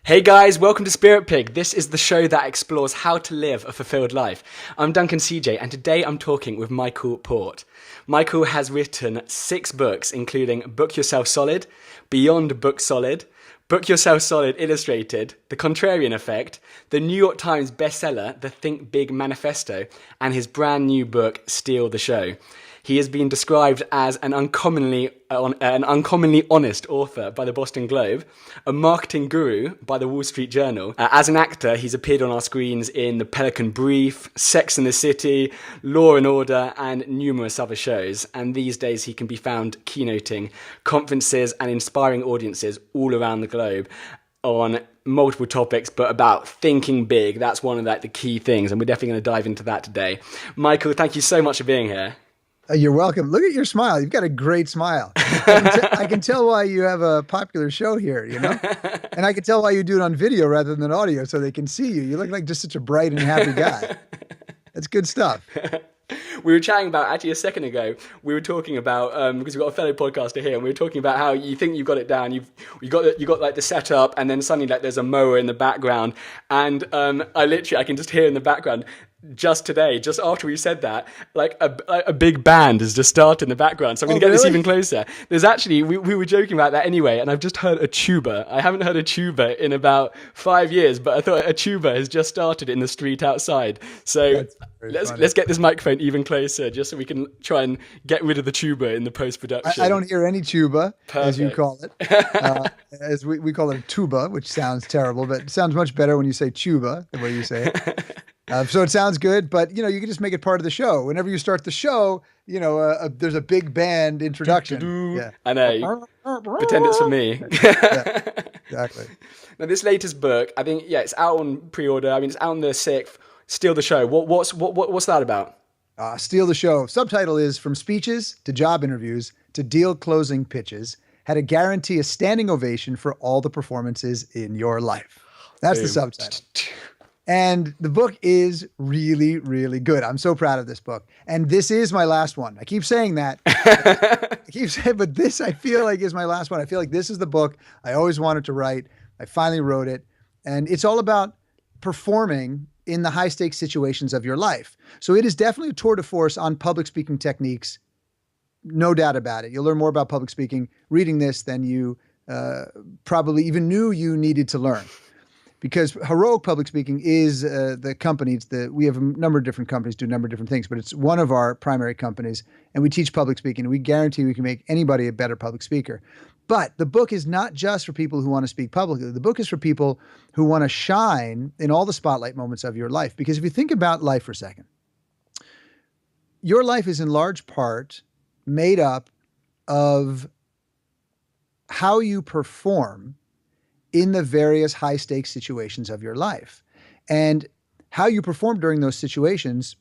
Hey guys, welcome to Spirit Pig. This is the show that explores how to live a fulfilled life. I'm Duncan CJ, and today I'm talking with Michael Port. Michael has written 6 books, including Book Yourself Solid, Beyond Book Solid, Book Yourself Solid Illustrated, The Contrarian Effect, the New York Times Bestseller, The Think Big Manifesto, and his brand new book, Steal the Show. He has been described as an uncommonly honest author by the Boston Globe, a marketing guru by the Wall Street Journal. As an actor, he's appeared on our screens in The Pelican Brief, Sex and the City, Law and Order, and numerous other shows. And these days he can be found keynoting conferences and inspiring audiences all around the globe on multiple topics, but about thinking big. That's one of the key things, and we're definitely going to dive into that today. Michael, thank you so much for being here. You're welcome. Look at your smile. You've got a great smile. I can tell why you have a popular show here, you know? And I can tell why you do it on video rather than audio so they can see you. You look like just such a bright and happy guy. That's good stuff. We were chatting about, actually a second ago, we were talking about, because we've got a fellow podcaster here, and we were talking about how you think you've got it down, you got like the setup, and then suddenly like there's a mower in the background, and I can just hear in the background, just today, just after we said that, like a big band has just started in the background. So I'm going to get this even closer. There's actually, we were joking about that anyway, and I've just heard a tuba. I haven't heard a tuba in about 5 years, but I thought a tuba has just started in the street outside. So let's get this microphone even closer, just so we can try and get rid of the tuba in the post-production. I don't hear any tuba, Perfect. As you call it. As we call it a tuba, which sounds terrible, but it sounds much better when you say tuba, the way you say it. So it sounds good, but you can just make it part of the show. Whenever you start the show, there's a big band introduction. Yeah. I know. Pretend it's for me. Yeah, exactly. Now, this latest book, I think, it's out on pre-order. I mean, it's out on the 6th. Steal the Show. What's that about? Steal the Show. Subtitle is From Speeches to Job Interviews to Deal Closing Pitches. How to guarantee a standing ovation for all the performances in your life. That's the subtitle. And the book is really, really good. I'm so proud of this book. And this is my last one. I keep saying that. But this I feel like is my last one. I feel like this is the book I always wanted to write. I finally wrote it. And it's all about performing in the high stakes situations of your life. So it is definitely a tour de force on public speaking techniques. No doubt about it. You'll learn more about public speaking reading this than you probably even knew you needed to learn. Because Heroic Public Speaking is the company. We have a number of different companies do a number of different things, but it's one of our primary companies, and we teach public speaking. And we guarantee we can make anybody a better public speaker. But the book is not just for people who want to speak publicly. The book is for people who want to shine in all the spotlight moments of your life. Because if you think about life for a second, your life is in large part made up of how you perform in the various high stakes situations of your life. And how you perform during those situations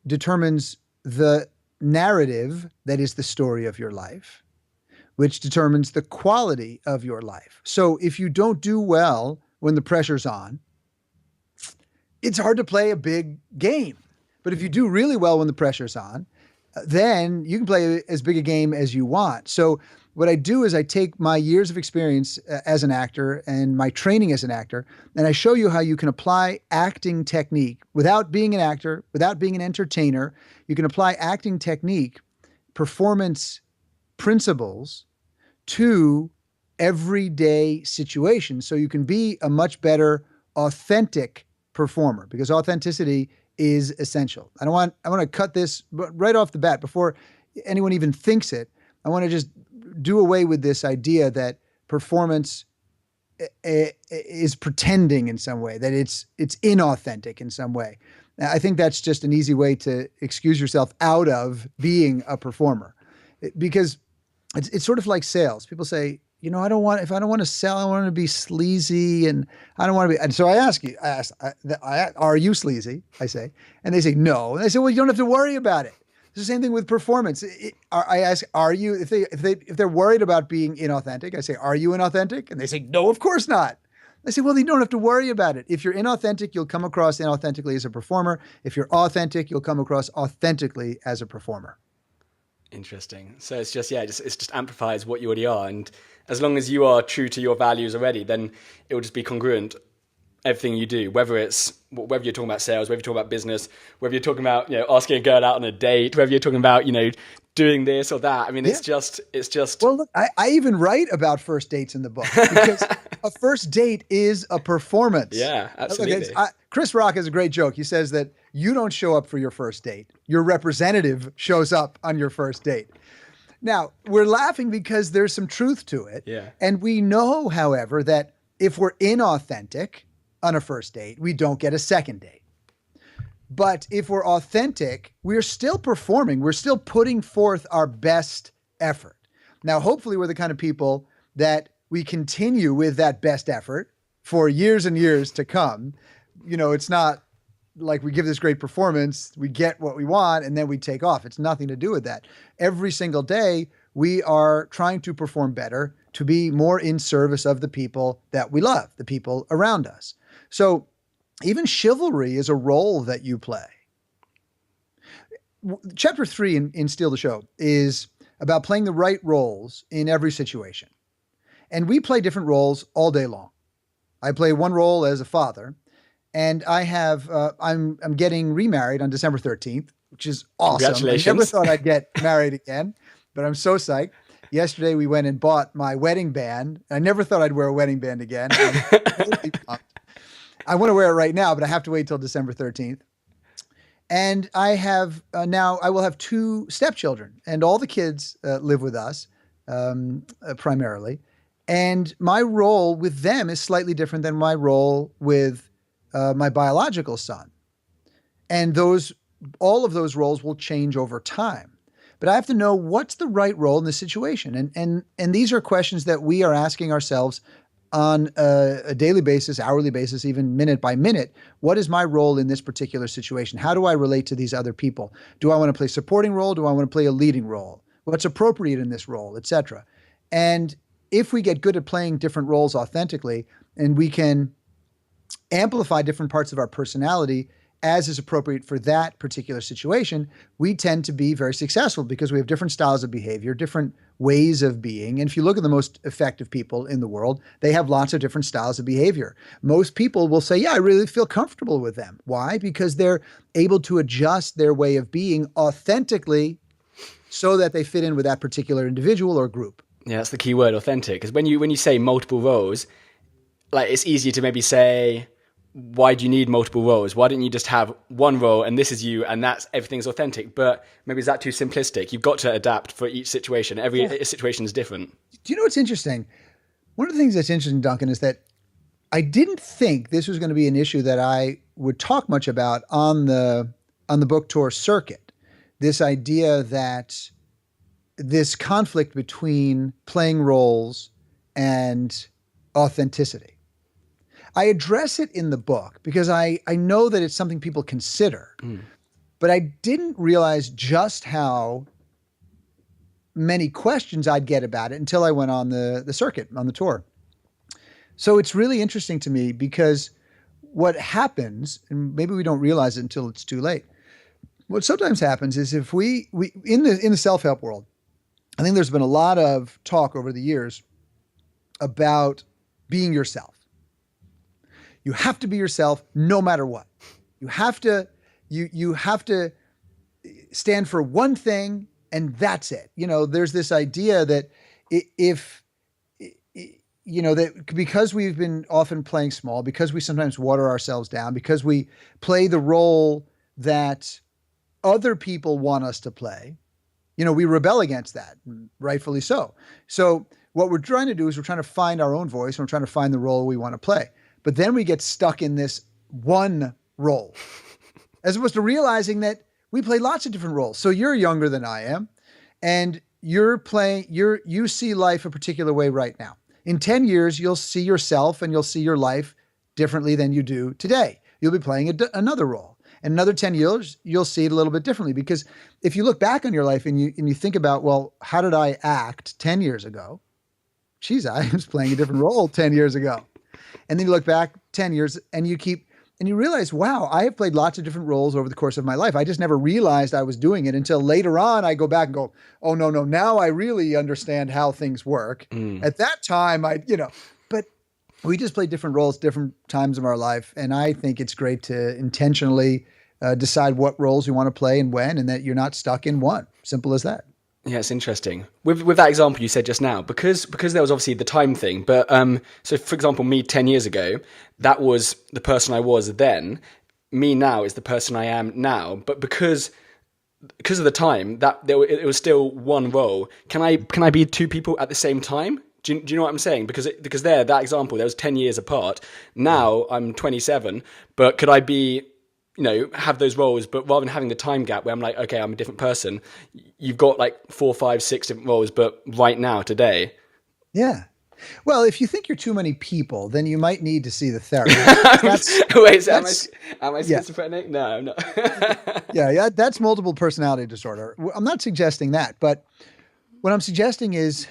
determines the narrative that is the story of your life, which determines the quality of your life. So if you don't do well when the pressure's on, it's hard to play a big game. But if you do really well when the pressure's on, then you can play as big a game as you want. So what I do is I take my years of experience as an actor and my training as an actor, and I show you how you can apply acting technique without being an actor, without being an entertainer. You can apply acting technique, performance principles to everyday situations so you can be a much better authentic performer, because authenticity is essential. I want to cut this right off the bat before anyone even thinks it. I want to just do away with this idea that performance is pretending in some way, that it's inauthentic in some way. I think that's just an easy way to excuse yourself out of being a performer, because it's sort of like sales. People say, if I don't want to sell, I want to be sleazy, and I don't want to be. And so I ask, are you sleazy? I say, and they say no. And I say, well, you don't have to worry about it. It's the same thing with performance. I ask, are you, if they're worried about being inauthentic, I say, are you inauthentic? And they say, no, of course not. I say, well, you don't have to worry about it. If you're inauthentic, you'll come across inauthentically as a performer. If you're authentic, you'll come across authentically as a performer. Interesting. So it's just, it just amplifies what you already are. And as long as you are true to your values already, then it will just be congruent, everything you do, whether you're talking about sales, whether you're talking about business, whether you're talking about, asking a girl out on a date, whether you're talking about, doing this or that. I mean, it's just. Well, look, I even write about first dates in the book because a first date is a performance. Yeah, absolutely. Chris Rock has a great joke. He says that you don't show up for your first date. Your representative shows up on your first date. Now, we're laughing because there's some truth to it. Yeah. And we know, however, that if we're inauthentic on a first date, we don't get a second date. But if we're authentic, we're still performing. We're still putting forth our best effort. Now, hopefully we're the kind of people that we continue with that best effort for years and years to come. It's not like we give this great performance, we get what we want, and then we take off. It's nothing to do with that. Every single day, we are trying to perform better, to be more in service of the people that we love, the people around us. So even chivalry is a role that you play. Chapter 3 in Steal the Show is about playing the right roles in every situation. And we play different roles all day long. I play one role as a father, and I'm getting remarried on December 13th, which is awesome. Congratulations. I never thought I'd get married again, but I'm so psyched. Yesterday we went and bought my wedding band. I never thought I'd wear a wedding band again. I'm totally pumped. I want to wear it right now, but I have to wait till December 13th. And I have now I will have 2 stepchildren, and all the kids live with us primarily. And my role with them is slightly different than my role with my biological son. And all of those roles will change over time. But I have to know what's the right role in this situation. And these are questions that we are asking ourselves on a daily basis, hourly basis, even minute by minute. What is my role in this particular situation? How do I relate to these other people? Do I want to play a supporting role? Do I want to play a leading role? What's appropriate in this role, etc.? And if we get good at playing different roles authentically, and we can amplify different parts of our personality as is appropriate for that particular situation, we tend to be very successful because we have different styles of behavior, different ways of being. And if you look at the most effective people in the world, they have lots of different styles of behavior. Most people will say, yeah, I really feel comfortable with them. Why? Because they're able to adjust their way of being authentically so that they fit in with that particular individual or group. Yeah, that's the key word, authentic. Because when you say multiple roles, like it's easier to maybe say, why do you need multiple roles? Why don't you just have one role and this is you and that's everything's authentic? But maybe is that too simplistic? You've got to adapt for each situation. Every situation is different. Do you know what's interesting? One of the things that's interesting, Duncan, is that I didn't think this was going to be an issue that I would talk much about on the book tour circuit. This idea that this conflict between playing roles and authenticity. I address it in the book because I know that it's something people consider, but I didn't realize just how many questions I'd get about it until I went on the circuit, on the tour. So it's really interesting to me because what happens, and maybe we don't realize it until it's too late, what sometimes happens is if we in the self-help world, I think there's been a lot of talk over the years about being yourself. You have to be yourself no matter what. You have to stand for one thing and that's it. There's this idea that that because we've been often playing small, because we sometimes water ourselves down, because we play the role that other people want us to play, we rebel against that, rightfully so. So what we're trying to do is we're trying to find our own voice and we're trying to find the role we want to play. But then we get stuck in this one role, as opposed to realizing that we play lots of different roles. So you're younger than I am, and you see life a particular way right now. In 10 years, you'll see yourself and you'll see your life differently than you do today. You'll be playing another role. In another 10 years, you'll see it a little bit differently. Because if you look back on your life and you think about, well, how did I act 10 years ago? Geez, I was playing a different role 10 years ago. And then you look back 10 years and you And you realize, wow, I have played lots of different roles over the course of my life. I just never realized I was doing it until later on I go back and go, oh, no, now I really understand how things work. At that time, but we just play different roles, different times of our life. And I think it's great to intentionally decide what roles you want to play and when, and that you're not stuck in one. Simple as that. Yeah, it's interesting. With that example you said just now, because there was obviously the time thing, but so for example, me 10 years ago, that was the person I was then. Me now is the person I am now. But because of the time, it was still one role. Can I be two people at the same time? Do you know what I'm saying? Because that example, there was 10 years apart. Now I'm 27, but could I be, have those roles, but rather than having the time gap where I'm like, okay, I'm a different person, you've got like 4, 5, 6 different roles, but right now, today. Yeah. Well, if you think you're too many people, then you might need to see the therapist. Am I schizophrenic? No, I'm not. yeah, that's multiple personality disorder. I'm not suggesting that, but what I'm suggesting is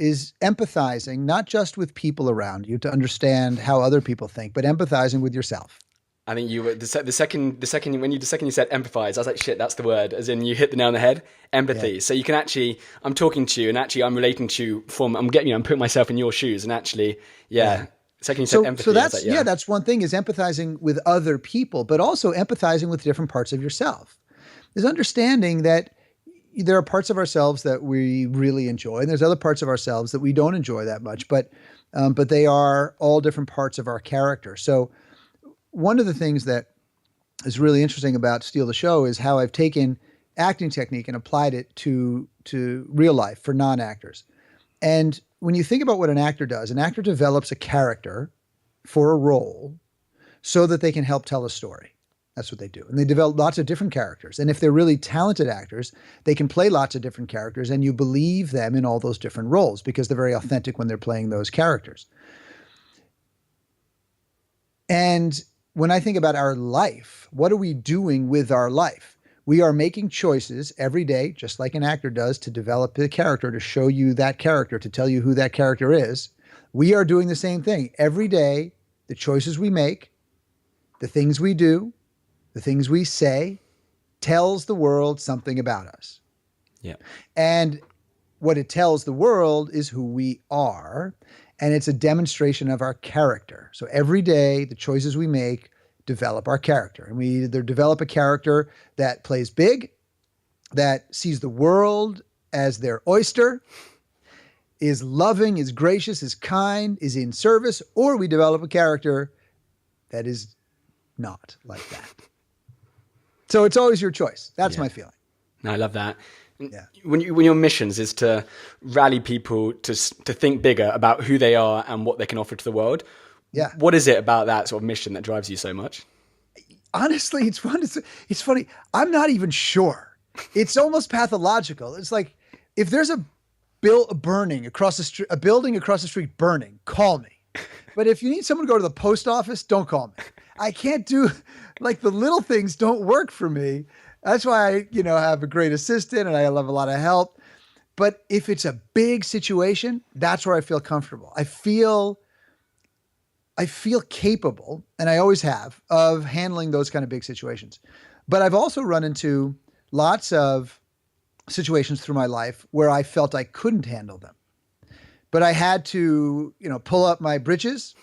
empathizing, not just with people around you to understand how other people think, but empathizing with yourself. I think you were the second you said empathize, I was like, shit, that's the word. As in, you hit the nail on the head. Empathy. Yeah. So you can actually, I'm talking to you, and actually, I'm relating to you I'm putting myself in your shoes, and actually, yeah. Second you said empathy. So that's that's one thing, is empathizing with other people, but also empathizing with different parts of yourself. Is understanding that there are parts of ourselves that we really enjoy, and there's other parts of ourselves that we don't enjoy that much, but they are all different parts of our character. So one of the things that is really interesting about Steal the Show is how I've taken acting technique and applied it to real life for non-actors. And when you think about what an actor does, an actor develops a character for a role so that they can help tell a story. That's what they do. And they develop lots of different characters. And if they're really talented actors, they can play lots of different characters, and you believe them in all those different roles because they're very authentic when they're playing those characters. And when I think about our life, what are we doing with our life? We are making choices every day, just like an actor does, to develop the character, to show you that character, to tell you who that character is. We are doing the same thing every day. The choices we make, the things we do, the things we say, tells the world something about us. Yeah. And what it tells the world is who we are. And it's a demonstration of our character. So every day, the choices we make develop our character. And we either develop a character that plays big, that sees the world as their oyster, is loving, is gracious, is kind, is in service, or we develop a character that is not like that. So it's always your choice. That's my feeling. No, I love that. Yeah. When your missions is to rally people to think bigger about who they are and what they can offer to the world. Yeah. What is it about that sort of mission that drives you so much? Honestly, it's fun. It's funny. I'm not even sure. It's almost pathological. It's like, if there's a building across the street burning, call me. But if you need someone to go to the post office, don't call me. I can't do, like, the little things don't work for me. That's why I, have a great assistant and I love a lot of help. But if it's a big situation, that's where I feel comfortable. I feel capable, and I always have, of handling those kind of big situations. But I've also run into lots of situations through my life where I felt I couldn't handle them. But I had to, pull up my britches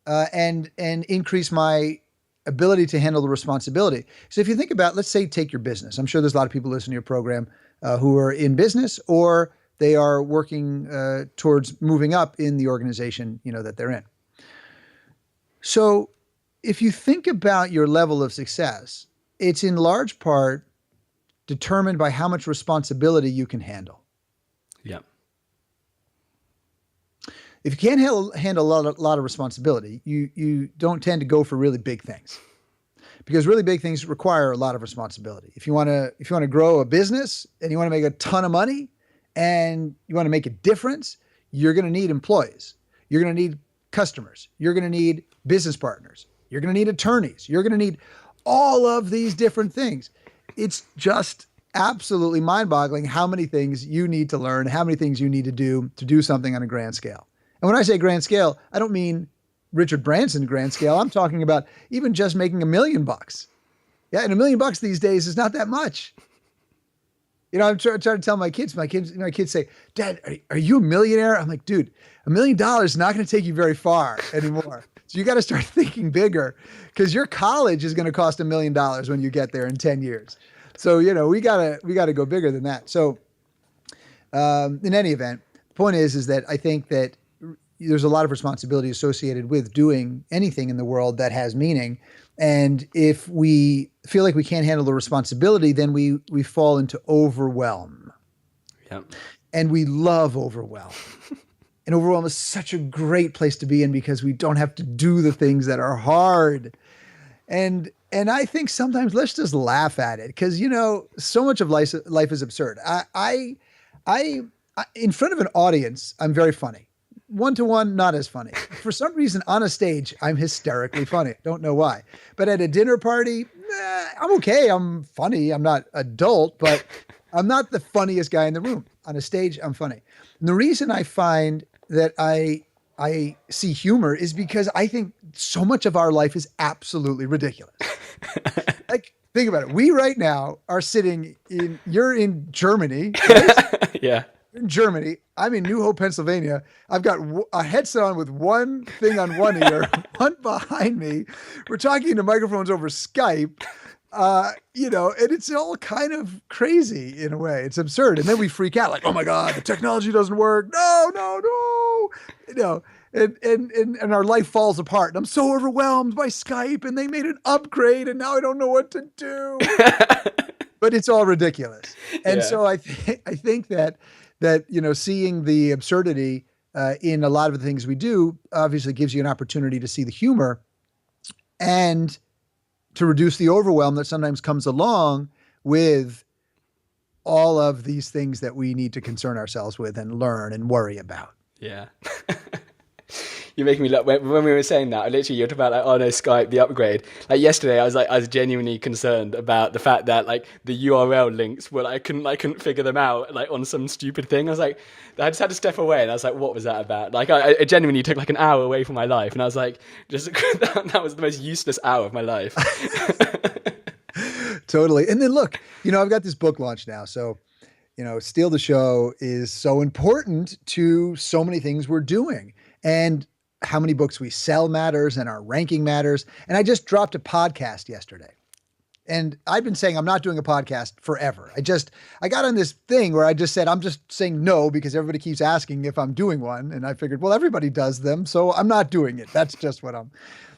and increase my ability to handle the responsibility. So if you think about, let's say, take your business. I'm sure there's a lot of people listening to your program who are in business, or they are working towards moving up in the organization, that they're in. So if you think about your level of success, it's in large part determined by how much responsibility you can handle. Yeah. If you can't handle a lot of responsibility, you don't tend to go for really big things, because really big things require a lot of responsibility. If you want to grow a business and you want to make a ton of money and you want to make a difference, you're going to need employees. You're going to need customers. You're going to need business partners. You're going to need attorneys. You're going to need all of these different things. It's just absolutely mind-boggling how many things you need to learn, how many things you need to do something on a grand scale. And when I say grand scale, I don't mean Richard Branson grand scale. I'm talking about even just making $1 million. Yeah, and $1 million these days is not that much. I'm trying to tell my kids say, Dad, are you a millionaire? I'm like, dude, $1 million is not going to take you very far anymore. So you got to start thinking bigger, because your college is going to cost $1 million when you get there in 10 years. So, we gotta go bigger than that. So in any event, the point is that I think that there's a lot of responsibility associated with doing anything in the world that has meaning. And if we feel like we can't handle the responsibility, then we fall into overwhelm. Yep. And we love overwhelm. And overwhelm is such a great place to be in, because we don't have to do the things that are hard. And I think sometimes let's just laugh at it, because, so much of life is absurd. I in front of an audience, I'm very funny. One-to-one, not as funny. For some reason, on a stage, I'm hysterically funny. Don't know why. But at a dinner party, I'm okay. I'm funny. I'm not adult, but I'm not the funniest guy in the room. On a stage, I'm funny. And the reason I find that I see humor is because I think so much of our life is absolutely ridiculous. Like, think about it. We right now are you're in Germany, right? Yeah. In Germany. I'm in New Hope, Pennsylvania. I've got a headset on with one thing on one ear, one behind me. We're talking into microphones over Skype, and it's all kind of crazy in a way. It's absurd. And then we freak out like, oh my God, the technology doesn't work. No. And our life falls apart. And I'm so overwhelmed by Skype, and they made an upgrade, and now I don't know what to do. But it's all ridiculous. And so I think that seeing the absurdity in a lot of the things we do obviously gives you an opportunity to see the humor and to reduce the overwhelm that sometimes comes along with all of these things that we need to concern ourselves with and learn and worry about. Yeah. You're making me look. When we were saying that, you're talking about Skype, the upgrade. Like yesterday, I was genuinely concerned about the fact that the URL links were I couldn't figure them out on some stupid thing. I just had to step away, and I was like, what was that about? I genuinely took an hour away from my life, and I was like, that was the most useless hour of my life. Totally. And then look, I've got this book launch now, so. Steal the Show is so important to so many things we're doing. And how many books we sell matters, and our ranking matters. And I just dropped a podcast yesterday. And I've been saying I'm not doing a podcast forever. I got on this thing where I just said, I'm just saying no because everybody keeps asking if I'm doing one. And I figured, well, everybody does them, so I'm not doing it. That's just what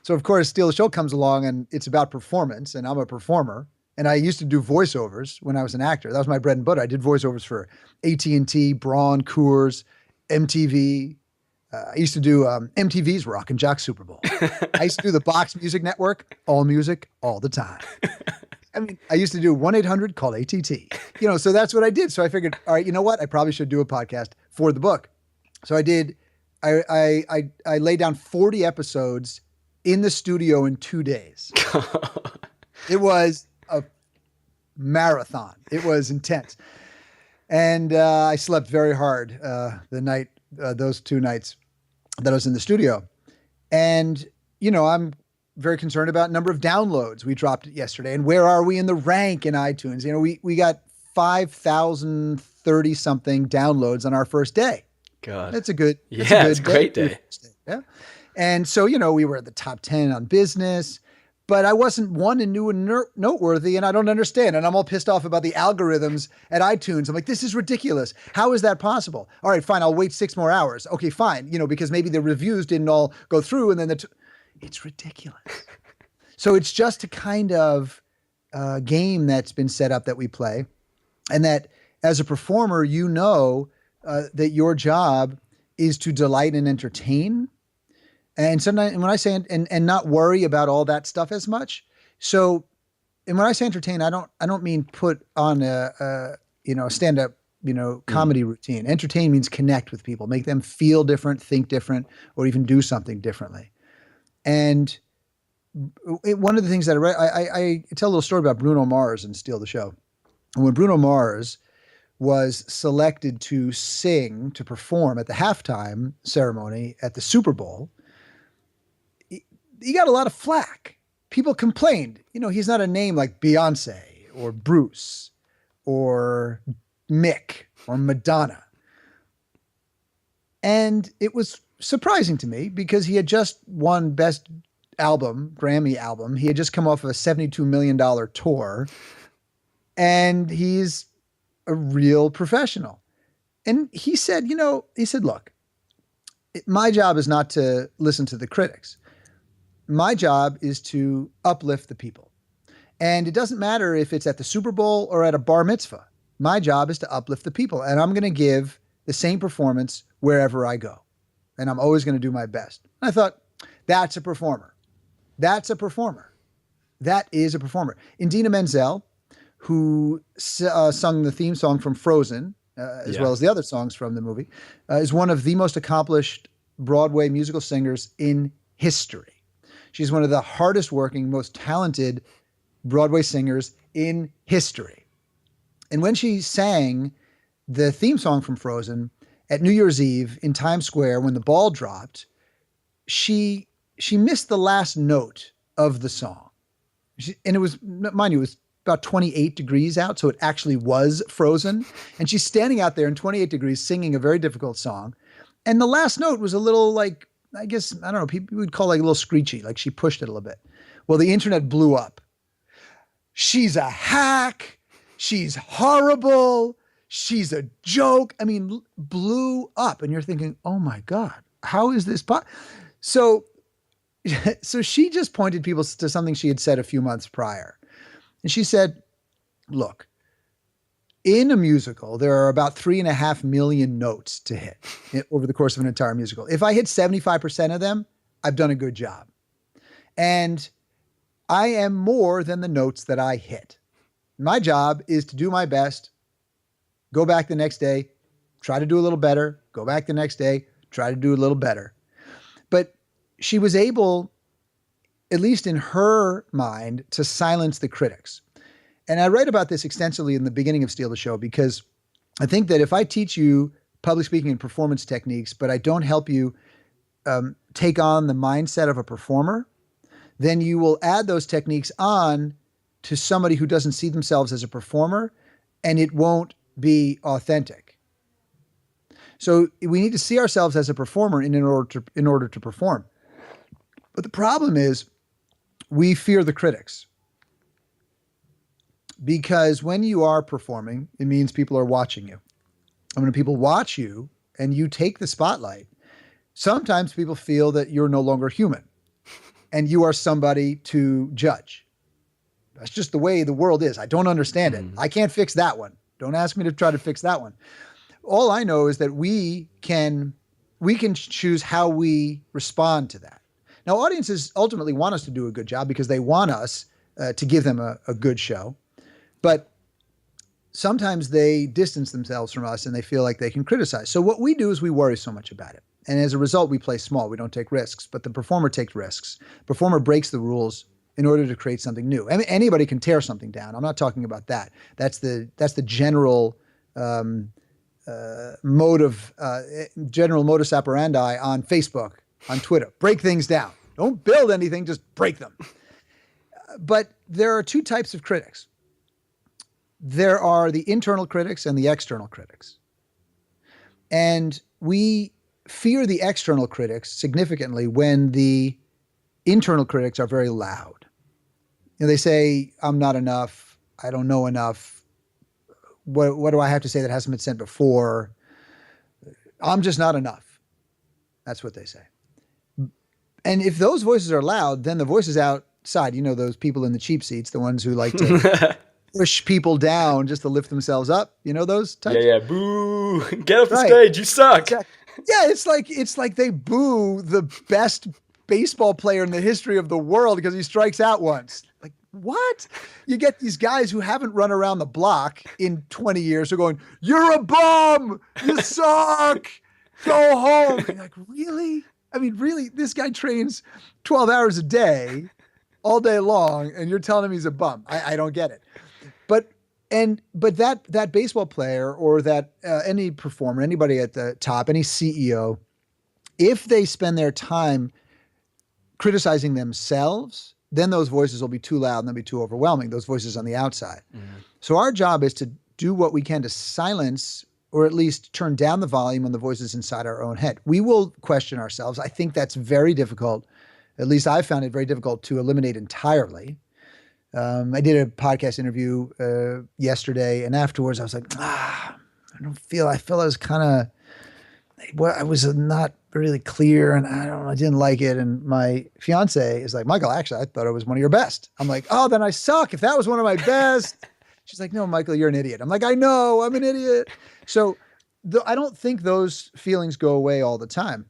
So of course, Steal the Show comes along, and it's about performance, and I'm a performer. And I used to do voiceovers when I was an actor. That was my bread and butter. I did voiceovers for AT&T, Braun, Coors, MTV. I used to do MTV's Rock and Jock Super Bowl. I used to do the Box Music Network, all music, all the time. I used to do 1-800-CALL ATT. So that's what I did. So I figured, all right, you know what? I probably should do a podcast for the book. So I did. I laid down 40 episodes in the studio in 2 days. It was a marathon. It was intense. And I slept very hard those 2 nights that I was in the studio. And, I'm very concerned about number of downloads. We dropped it yesterday. And where are we in the rank in iTunes? We got 5,030 something downloads on our first day. God. That's a great day. Yeah. And so, we were at the top 10 on business. But I wasn't one and new and noteworthy, and I don't understand. And I'm all pissed off about the algorithms at iTunes. I'm like, this is ridiculous. How is that possible? All right, fine. I'll wait 6 more hours. Okay, fine. Because maybe the reviews didn't all go through, and then it's ridiculous. So it's just a kind of game that's been set up that we play, and that as a performer, that your job is to delight and entertain. And sometimes when I say and not worry about all that stuff as much. So, and when I say entertain, I don't mean put on a stand-up, comedy routine. Entertain means connect with people, make them feel different, think different, or even do something differently. And one of the things that I tell a little story about Bruno Mars and Steal the Show. And when Bruno Mars was selected to perform at the halftime ceremony at the Super Bowl, he got a lot of flack. People complained, he's not a name like Beyonce or Bruce or Mick or Madonna. And it was surprising to me because he had just won Best Album, Grammy album. He had just come off of a $72 million tour, and he's a real professional. And he said, look, my job is not to listen to the critics. My job is to uplift the people. And it doesn't matter if it's at the Super Bowl or at a bar mitzvah. My job is to uplift the people. And I'm going to give the same performance wherever I go. And I'm always going to do my best. And I thought, that's a performer. That's a performer. That is a performer. Indina Menzel, who sung the theme song from Frozen, as well as the other songs from the movie, is one of the most accomplished Broadway musical singers in history. She's one of the hardest working, most talented Broadway singers in history. And when she sang the theme song from Frozen at New Year's Eve in Times Square, when the ball dropped, she missed the last note of the song. And it was, mind you, it was about 28 degrees out, so it actually was frozen. And she's standing out there in 28 degrees singing a very difficult song. And the last note was a little like, I guess, I don't know, people would call it like a little screechy, like she pushed it a little bit. Well, the internet blew up. She's a hack. She's horrible. She's a joke. I mean, blew up. And you're thinking, oh my God, how is this So she just pointed people to something she had said a few months prior. And she said, look, in a musical, there are about 3.5 million notes to hit over the course of an entire musical. If I hit 75% of them, I've done a good job. And I am more than the notes that I hit. My job is to do my best, go back the next day, try to do a little better, go back the next day, try to do a little better. But she was able, at least in her mind, to silence the critics. And I write about this extensively in the beginning of Steal the Show, because I think that if I teach you public speaking and performance techniques, but I don't help you take on the mindset of a performer, then you will add those techniques on to somebody who doesn't see themselves as a performer, and it won't be authentic. So we need to see ourselves as a performer in order to perform. But the problem is we fear the critics. Because when you are performing, it means people are watching you. And when people watch you and you take the spotlight, sometimes people feel that you're no longer human and you are somebody to judge. That's just the way the world is. I don't understand it. I can't fix that one. Don't ask me to try to fix that one. All I know is that we can choose how we respond to that. Now, audiences ultimately want us to do a good job because they want us to give them a good show. But sometimes they distance themselves from us and they feel like they can criticize. So what we do is we worry so much about it. And as a result, we play small. We don't take risks. But the performer takes risks. Performer breaks the rules in order to create something new. I mean, anybody can tear something down. I'm not talking about that. That's the general general modus operandi on Facebook, on Twitter. Break things down. Don't build anything, just break them. But there are two types of critics. There are the internal critics and the external critics. And we fear the external critics significantly when the internal critics are very loud. They say, I'm not enough. I don't know enough. What do I have to say that hasn't been said before? I'm just not enough. That's what they say. And if those voices are loud, then the voices outside, those people in the cheap seats, the ones who like to push people down just to lift themselves up, those types? Yeah, boo, get off the stage, you suck. Exactly. Yeah, it's like they boo the best baseball player in the history of the world because he strikes out once. Like, what? You get these guys who haven't run around the block in 20 years who are going, you're a bum, you suck, go home. And you're like, really? I mean, really, this guy trains 12 hours a day, all day long, and you're telling him he's a bum. I don't get it. But that baseball player or that any performer, anybody at the top, any CEO, if they spend their time criticizing themselves, then those voices will be too loud and they'll be too overwhelming, those voices on the outside. So our job is to do what we can to silence or at least turn down the volume on the voices inside our own head. We will question ourselves. I think that's very difficult. At least I found it very difficult to eliminate entirely. I did a podcast interview yesterday, and afterwards I was like, I feel I was kind of, I was not really clear, and I didn't like it. And my fiance is like, Michael, actually, I thought it was one of your best. I'm like, oh, then I suck if that was one of my best. She's like, no, Michael, you're an idiot. I'm like, I know, I'm an idiot. So I don't think those feelings go away all the time.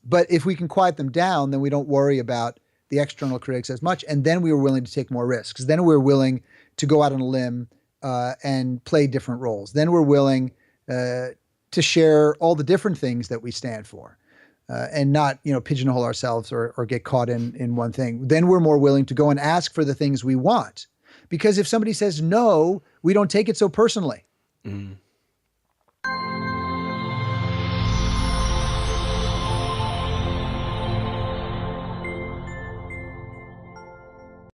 But if we can quiet them down, then we don't worry about the external critics as much. And then we were willing to take more risks. Then we're willing to go out on a limb and play different roles. Then we're willing to share all the different things that we stand for and not, pigeonhole ourselves or get caught in one thing. Then we're more willing to go and ask for the things we want. Because if somebody says no, we don't take it so personally.